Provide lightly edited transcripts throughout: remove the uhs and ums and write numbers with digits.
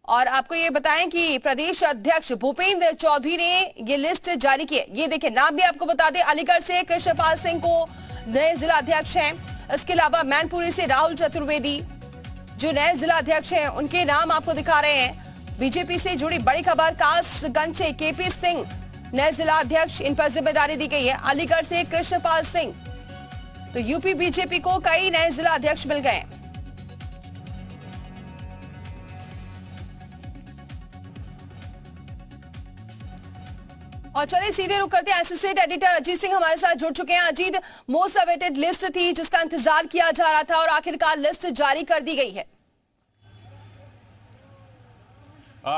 और आपको ये बताएं कि प्रदेश अध्यक्ष भूपेंद्र चौधरी ने ये लिस्ट जारी की है। ये देखिए, नाम भी आपको बता दें, अलीगढ़ से कृष्णपाल सिंह को नए जिला अध्यक्ष हैं। इसके अलावा मैनपुरी से राहुल चतुर्वेदी जो नए जिला अध्यक्ष हैं, उनके नाम आपको दिखा रहे हैं। बीजेपी से जुड़ी बड़ी खबर, कासगंज से केपी सिंह नए जिला अध्यक्ष, इन पर जिम्मेदारी दी गई है। अलीगढ़ से कृष्णपाल सिंह। तो यूपी बीजेपी को कई नए जिला अध्यक्ष मिल गए। और चलिए सीधे रुक करते हैं, एसोसिएट एडिटर अजीत सिंह हमारे साथ जुड़ चुके हैं। अजीत, मोस्ट अवेटेड लिस्ट थी जिसका इंतजार किया जा रहा था और आखिरकार लिस्ट जारी कर दी गई है।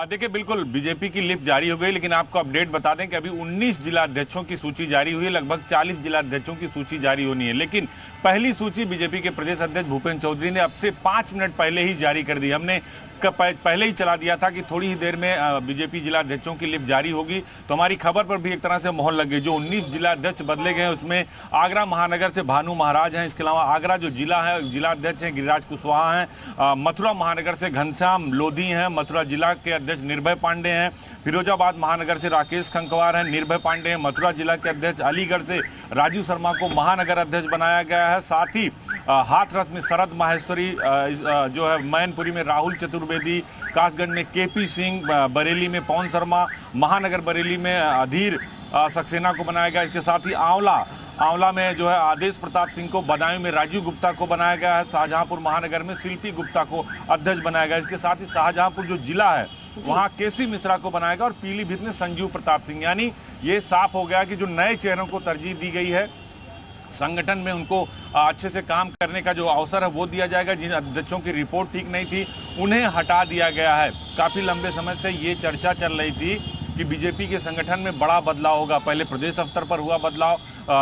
देखिए, बिल्कुल बीजेपी की लिस्ट जारी हो गई, लेकिन आपको अपडेट बता दें कि अभी 19 जिला अध्यक्षों की सूची जारी हुई है। लगभग 40 जिला अध्यक्षों की सूची जारी होनी है, लेकिन पहली सूची बीजेपी के प्रदेश अध्यक्ष भूपेंद्र चौधरी ने अब से 5 मिनट पहले ही जारी कर दी। हमने पहले ही चला दिया था कि थोड़ी ही देर में बीजेपी जिला अध्यक्षों की लिस्ट जारी होगी, तो हमारी खबर पर भी एक तरह से मोहर लग गई। जो 19 जिला अध्यक्ष बदले गए उसमें आगरा महानगर से भानु महाराज हैं। इसके अलावा आगरा जो जिला है, जिला अध्यक्ष हैं गिरिराज कुशवाहा हैं। मथुरा महानगर से घनश्याम लोधी हैं। मथुरा जिला के अध्यक्ष निर्भय पांडे हैं। फिरोजाबाद महानगर से राकेश खंकवार हैं। निर्भय पांडे हैं। मथुरा जिला के अध्यक्ष। अलीगढ़ से राजू शर्मा को महानगर अध्यक्ष बनाया गया है। साथ ही हाथरस में शरद माहेश्वरी जो है, मैनपुरी में राहुल चतुर्वेदी, कासगंज में केपी सिंह, बरेली में पवन शर्मा, महानगर बरेली में अधीर सक्सेना को बनाया गया। इसके साथ ही आंवला में जो है आदेश प्रताप सिंह को, बदायूं में राजीव गुप्ता को बनाया गया है। शाहजहांपुर महानगर में शिल्पी गुप्ता को अध्यक्ष बनाया गया। इसके साथ ही शाहजहांपुर जो जिला है वहां केसी मिश्रा को बनाया गया और पीलीभीत में संजीव प्रताप सिंह। यानी ये साफ हो गया कि जो नए चेहरों को तरजीह दी गई है, संगठन में उनको अच्छे से काम करने का जो अवसर है वो दिया जाएगा। जिन अध्यक्षों की रिपोर्ट ठीक नहीं थी उन्हें हटा दिया गया है। काफ़ी लंबे समय से ये चर्चा चल रही थी कि बीजेपी के संगठन में बड़ा बदलाव होगा। पहले प्रदेश स्तर पर हुआ बदलाव,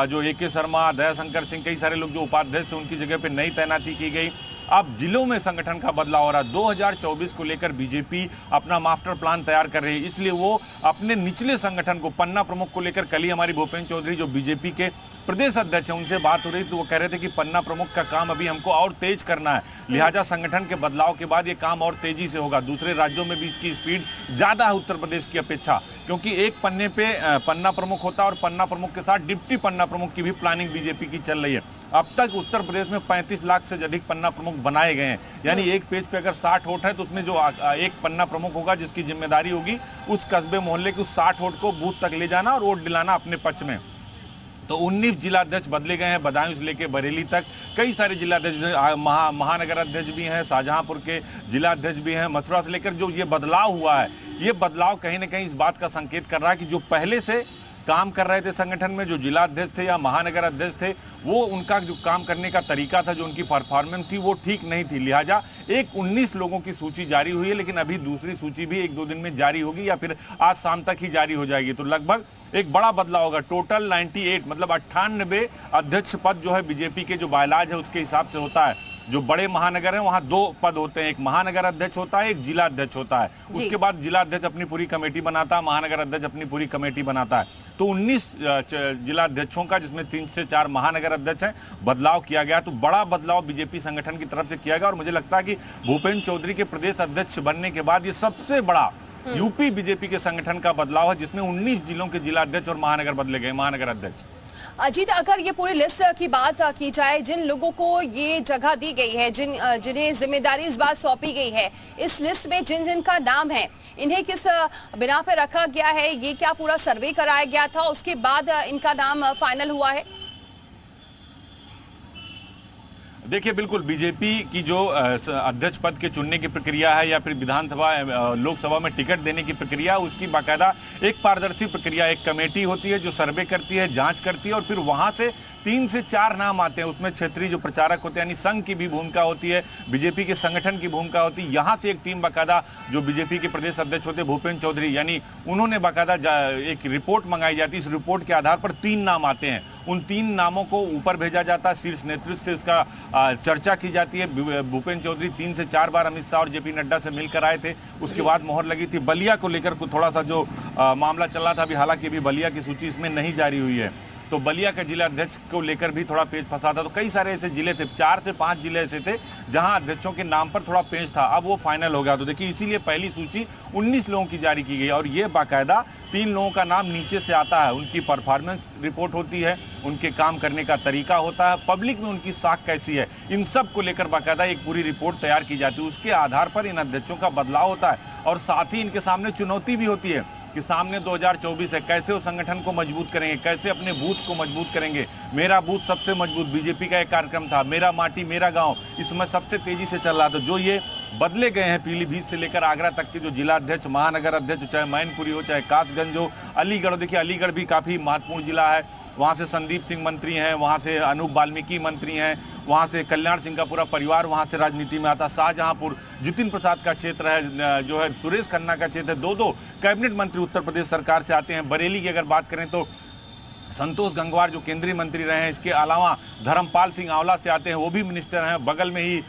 जो AK शर्मा, दयाशंकर सिंह, कई सारे लोग जो उपाध्यक्ष थे उनकी जगह पे नई तैनाती की गई। अब जिलों में संगठन का बदलाव हो रहा है। 2024 को लेकर बीजेपी अपना मास्टर प्लान तैयार कर रही है, इसलिए वो अपने निचले संगठन को, पन्ना प्रमुख को लेकर, कल ही हमारी भूपेंद्र चौधरी जो बीजेपी के प्रदेश अध्यक्ष हैं उनसे बात हो रही थी, तो वो कह रहे थे कि पन्ना प्रमुख का काम अभी हमको और तेज करना है, लिहाजा संगठन के बदलाव के बाद ये काम और तेजी से होगा। दूसरे राज्यों में भी इसकी स्पीड ज़्यादा है उत्तर प्रदेश की अपेक्षा, क्योंकि एक पन्ने पे पन्ना प्रमुख होता है और पन्ना प्रमुख के साथ डिप्टी पन्ना प्रमुख की भी प्लानिंग बीजेपी की चल रही है। अब तक उत्तर प्रदेश में 35 लाख से अधिक पन्ना प्रमुख बनाए गए हैं। यानी एक पेज पे अगर 60 वोट है तो उसमें जो एक पन्ना प्रमुख होगा जिसकी जिम्मेदारी होगी उस कस्बे मोहल्ले के उस 60 वोट को बूथ तक ले जाना और वोट दिलाना अपने पक्ष में। तो 19 जिला अध्यक्ष बदले गए हैं, बदायूं से लेकर बरेली तक। कई सारे जिला अध्यक्ष, महानगर अध्यक्ष भी हैं, शाहजहांपुर के जिला अध्यक्ष भी हैं। मथुरा से लेकर जो ये बदलाव हुआ है, ये बदलाव कहीं ना कहीं इस बात का संकेत कर रहा है कि जो पहले से काम कर रहे थे संगठन में, जो जिला अध्यक्ष थे या महानगर अध्यक्ष थे, वो उनका जो काम करने का तरीका था, जो उनकी परफॉर्मेंस थी, वो ठीक नहीं थी। लिहाजा एक 19 लोगों की सूची जारी हुई है, लेकिन अभी दूसरी सूची भी 1-2 दिन में जारी होगी या फिर आज शाम तक ही जारी हो जाएगी। तो लगभग एक बड़ा बदलाव होगा। टोटल 98 मतलब 98 अध्यक्ष पद जो है बीजेपी के जो बायलाज है उसके हिसाब से होता है। जो बड़े महानगर हैं वहां 2 पद होते हैं, एक महानगर अध्यक्ष होता है, एक जिला अध्यक्ष होता है। उसके बाद जिला अध्यक्ष अपनी पूरी कमेटी बनाता है, महानगर अध्यक्ष अपनी पूरी कमेटी बनाता है। तो 19 जिला अध्यक्षों का, जिसमें 3 से 4 महानगर अध्यक्ष हैं, बदलाव किया गया। तो बड़ा बदलाव बीजेपी संगठन की तरफ से किया गया और मुझे लगता है कि भूपेंद्र चौधरी के प्रदेश अध्यक्ष बनने के बाद ये सबसे बड़ा यूपी बीजेपी के संगठन का बदलाव है, जिसमें 19 जिलों के जिला अध्यक्ष और महानगर बदले गए, महानगर अध्यक्ष। अजीत, अगर ये पूरी लिस्ट की बात की जाए, जिन लोगों को ये जगह दी गई है, जिन्हें जिम्मेदारी इस बार सौंपी गई है, इस लिस्ट में जिन जिन का नाम है, इन्हें किस बिना पे रखा गया है? ये क्या पूरा सर्वे कराया गया था, उसके बाद इनका नाम फाइनल हुआ है? देखिए, बिल्कुल बीजेपी की जो अध्यक्ष पद के चुनने की प्रक्रिया है या फिर विधानसभा लोकसभा में टिकट देने की प्रक्रिया, उसकी बाकायदा एक पारदर्शी प्रक्रिया, एक कमेटी होती है जो सर्वे करती है, जांच करती है और फिर वहां से 3 से 4 नाम आते हैं। उसमें क्षेत्रीय जो प्रचारक होते हैं, यानी संघ की भी भूमिका होती है, बीजेपी के संगठन की भूमिका होती है। यहाँ से एक टीम बाकायदा, जो बीजेपी के प्रदेश अध्यक्ष होते हैं भूपेंद्र चौधरी, यानी उन्होंने बाकायदा एक रिपोर्ट मंगाई जाती है। इस रिपोर्ट के आधार पर 3 नाम आते हैं। उन 3 नामों को ऊपर भेजा जाता है, शीर्ष नेतृत्व से इसका चर्चा की जाती है। भूपेंद्र चौधरी 3 से 4 बार अमित शाह और JP नड्डा से मिलकर आए थे, उसके बाद मोहर लगी थी। बलिया को लेकर थोड़ा सा जो मामला चल रहा था, अभी हालांकि अभी बलिया की सूची इसमें नहीं जारी हुई है। तो बलिया के जिला अध्यक्ष को लेकर भी थोड़ा पेच फंसा था। तो कई सारे ऐसे जिले थे, 4 से 5 जिले ऐसे थे जहां अध्यक्षों के नाम पर थोड़ा पेच था, अब वो फाइनल हो गया। तो देखिए इसीलिए पहली सूची 19 लोगों की जारी की गई और ये बाकायदा 3 लोगों का नाम नीचे से आता है, उनकी परफॉर्मेंस रिपोर्ट होती है, उनके काम करने का तरीका होता है, पब्लिक में उनकी साख कैसी है, इन सब को लेकर बाकायदा एक पूरी रिपोर्ट तैयार की जाती है। उसके आधार पर इन अध्यक्षों का बदलाव होता है और साथ ही इनके सामने चुनौती भी होती है कि सामने 2024 है, कैसे वो संगठन को मजबूत करेंगे, कैसे अपने बूथ को मजबूत करेंगे। मेरा बूथ सबसे मजबूत, बीजेपी का एक कार्यक्रम था, मेरा माटी मेरा गांव, इस समय सबसे तेजी से चल रहा था। जो ये बदले गए हैं पीलीभीत से लेकर आगरा तक के जो जिला अध्यक्ष, महानगर अध्यक्ष, चाहे मैनपुरी हो, चाहे कासगंज हो, अलीगढ़, देखिए अलीगढ़ भी काफी महत्वपूर्ण जिला है, वहाँ से संदीप सिंह मंत्री हैं, वहाँ से अनूप वाल्मीकि मंत्री हैं, वहाँ से कल्याण सिंह का पूरा परिवार वहाँ से राजनीति में आता। शाहजहांपुर जितिन प्रसाद का क्षेत्र है, जो है सुरेश खन्ना का क्षेत्र है, 2 कैबिनेट मंत्री उत्तर प्रदेश सरकार से आते हैं। बरेली की अगर बात करें तो संतोष गंगवार जो केंद्रीय मंत्री रहे हैं, इसके अलावा धर्मपाल सिंह आंवला से आते हैं, वो भी मिनिस्टर हैं। बगल में ही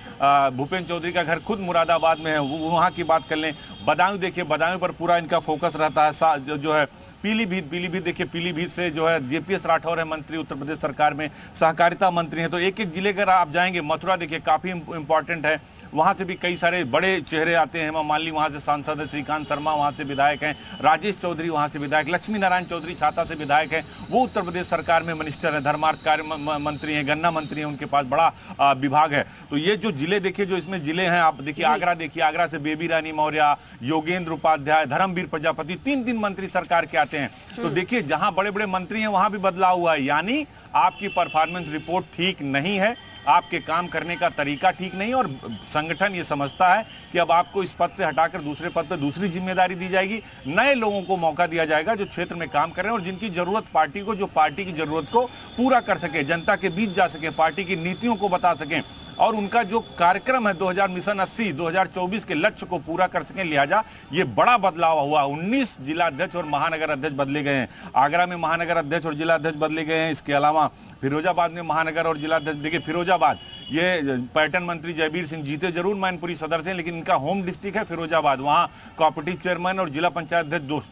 भूपेंद्र चौधरी का घर खुद मुरादाबाद में है, वहाँ की बात कर लें। बदायूं देखिए, बदायूं पर पूरा इनका फोकस रहता है। जो है पीलीभीत देखिए, पीलीभीत से जो है जेपीएस राठौर है मंत्री उत्तर प्रदेश सरकार में, सहकारिता मंत्री हैं। तो एक एक जिले अगर आप जाएंगे, मथुरा देखिए काफ़ी इंपॉर्टेंट है, वहाँ से भी कई सारे बड़े चेहरे आते हैं। मान ली वहाँ से सांसद है श्रीकांत शर्मा, वहाँ से विधायक हैं, राजेश चौधरी वहाँ से विधायक, लक्ष्मी नारायण चौधरी छाता से विधायक हैं, वो उत्तर प्रदेश सरकार में मिनिस्टर हैं, धर्मार्थ कार्य मंत्री हैं, गन्ना मंत्री हैं, उनके पास बड़ा विभाग है। तो ये जो जिले देखिए, जो इसमें जिले हैं, आप देखिए आगरा देखिए, आगरा से बेबी रानी मौर्य, योगेंद्र उपाध्याय, धर्मवीर प्रजापति, 3 मंत्री सरकार के आते हैं। तो देखिए जहां बड़े बड़े मंत्री हैं वहां भी बदलाव हुआ है, यानी आपकी परफॉर्मेंस रिपोर्ट ठीक नहीं है, आपके काम करने का तरीका ठीक नहीं, और संगठन ये समझता है कि अब आपको इस पद से हटाकर दूसरे पद पर दूसरी जिम्मेदारी दी जाएगी, नए लोगों को मौका दिया जाएगा जो क्षेत्र में काम कर रहे हैं और जिनकी जरूरत पार्टी को, जो पार्टी की जरूरत को पूरा कर सके, जनता के बीच जा सके, पार्टी की नीतियों को बता सकें और उनका जो कार्यक्रम है 2000 मिशन 80 2024 के लक्ष्य को पूरा कर सकें। लिहाजा ये बड़ा बदलाव हुआ, 19 जिला अध्यक्ष और महानगर अध्यक्ष बदले गए हैं। आगरा में महानगर अध्यक्ष और जिला अध्यक्ष बदले गए हैं। इसके अलावा फिरोजाबाद में महानगर और जिला अध्यक्ष, देखिए फिरोजाबाद, ये पर्यटन मंत्री जयवीर सिंह जीते जरूर मैनपुरी सदर से, लेकिन इनका होम डिस्ट्रिक्ट है फिरोजाबाद, वहाँ कोऑपरेटिव चेयरमैन और जिला पंचायत अध्यक्ष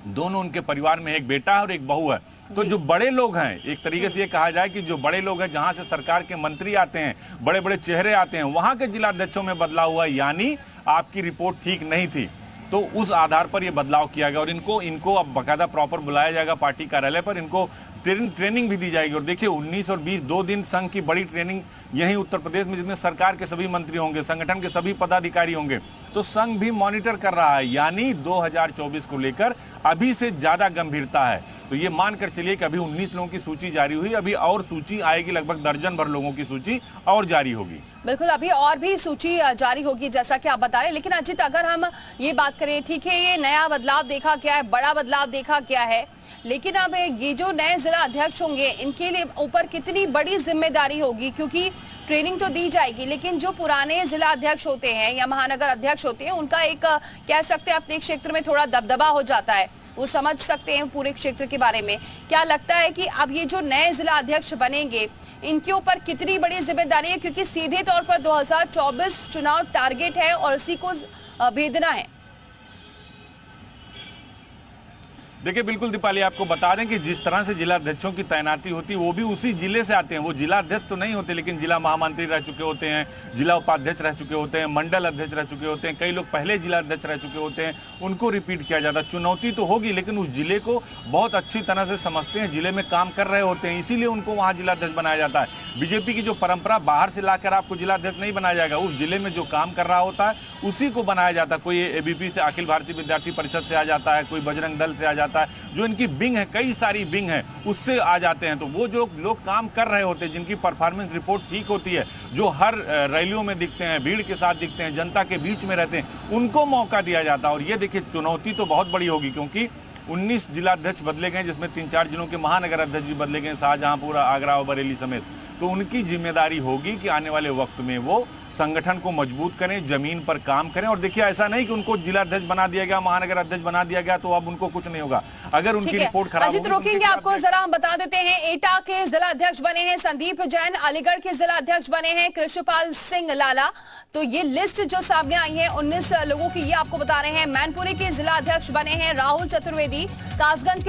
दोनों उनके परिवार में एक बेटा है और एक बहू है। तो जो बड़े लोग हैं, एक तरीके से ये कहा जाए कि जो बड़े लोग हैं, जहां से सरकार के मंत्री आते हैं, बड़े बड़े चेहरे आते हैं, वहां के जिला अध्यक्षों में बदलाव हुआ, यानी आपकी रिपोर्ट ठीक नहीं थी। तो उस आधार पर यह बदलाव किया गया और इनको अब बाकायदा प्रॉपर बुलाया जाएगा पार्टी कार्यालय पर, इनको ट्रेनिंग भी दी जाएगी। और देखिए 19 और 20 2 दिन संघ की बड़ी ट्रेनिंग यहीं उत्तर प्रदेश में, जिसमें सरकार के सभी मंत्री होंगे, संगठन के सभी पदाधिकारी होंगे। तो संघ भी मॉनिटर कर रहा है, यानी 2024 को लेकर अभी से ज्यादा गंभीरता है। तो ये मानकर चलिए कि अभी 19 लोगों की सूची जारी हुई, अभी और सूची आएगी, लगभग दर्जन भर लोगों की सूची और जारी होगी। बिल्कुल, अभी और भी सूची जारी होगी जैसा कि आप बता रहे हैं। लेकिन अजित, अगर हम ये बात करें, ठीक है ये नया बदलाव देखा गया है, बड़ा बदलाव देखा गया है, लेकिन अब ये जो नए जिला अध्यक्ष होंगे इनके लिए ऊपर कितनी बड़ी जिम्मेदारी होगी, क्योंकि ट्रेनिंग तो दी जाएगी, लेकिन जो पुराने जिला अध्यक्ष होते हैं या महानगर अध्यक्ष होते हैं, उनका एक कह सकते हैं अपने क्षेत्र में थोड़ा दबदबा हो जाता है, वो समझ सकते हैं पूरे क्षेत्र के बारे में। क्या लगता है कि अब ये जो नए जिला अध्यक्ष बनेंगे इनके ऊपर कितनी बड़ी जिम्मेदारी है, क्योंकि सीधे तौर पर 2024 चुनाव टारगेट है और इसी को भेदना है? देखिए बिल्कुल दीपाली, आपको बता दें कि जिस तरह से जिला अध्यक्षों की तैनाती होती है वो भी उसी जिले से आते हैं। वो जिला अध्यक्ष तो नहीं होते, लेकिन जिला महामंत्री रह चुके होते हैं, जिला उपाध्यक्ष रह चुके होते हैं, मंडल अध्यक्ष रह चुके होते हैं, कई लोग पहले जिला अध्यक्ष रह चुके होते हैं, उनको रिपीट किया जाता है। चुनौती तो होगी, लेकिन उस जिले को बहुत अच्छी तरह से समझते हैं, जिले में काम कर रहे होते हैं, इसीलिए उनको वहाँ जिला अध्यक्ष बनाया जाता है। बीजेपी की जो परंपरा, बाहर से लाकर आपको जिला अध्यक्ष नहीं बनाया जाएगा, उस जिले में जो काम कर रहा होता है उसी को बनाया जाता है। कोई एबीपी से, अखिल भारतीय विद्यार्थी परिषद से आ जाता है, कोई बजरंग दल से आ जाता है, जो इनकी विंग है, कई सारी विंग है, उससे आ जाते हैं। तो वो जो लोग काम कर रहे होते हैं, जिनकी परफॉर्मेंस रिपोर्ट ठीक होती है, जो हर रैलियों में दिखते हैं, भीड़ के साथ दिखते हैं, जनता के बीच में रहते हैं, उनको मौका दिया जाता है। और ये देखिए चुनौती तो बहुत बड़ी होगी, क्योंकि 19 जिला अध्यक्ष बदले गए, जिसमें 3-4 जिलों के महानगर अध्यक्ष भी बदले गए, शाहजहांपुर, आगरा और बरेली समेत। तो उनकी जिम्मेदारी होगी कि आने वाले वक्त में वो संगठन को मजबूत करें, जमीन पर काम करें। और देखिए ऐसा नहीं कि उनको जिला अध्यक्ष बना दिया गया, महानगर अध्यक्ष बना दिया गया तो अब उनको कुछ नहीं होगा। अगर उनकी रिपोर्ट खराब होगी, रोकेंगे आपको, जरा हम बता देते हैं। एटा के जिला अध्यक्ष बने हैं संदीप जैन, अलीगढ़ के जिला अध्यक्ष बने हैं कृष्णपाल सिंह लाला। तो ये लिस्ट जो सामने आई है 19 लोगों की, ये आपको बता रहे हैं। मैनपुरी के जिला अध्यक्ष बने हैं राहुल चतुर्वेदी, कासगंज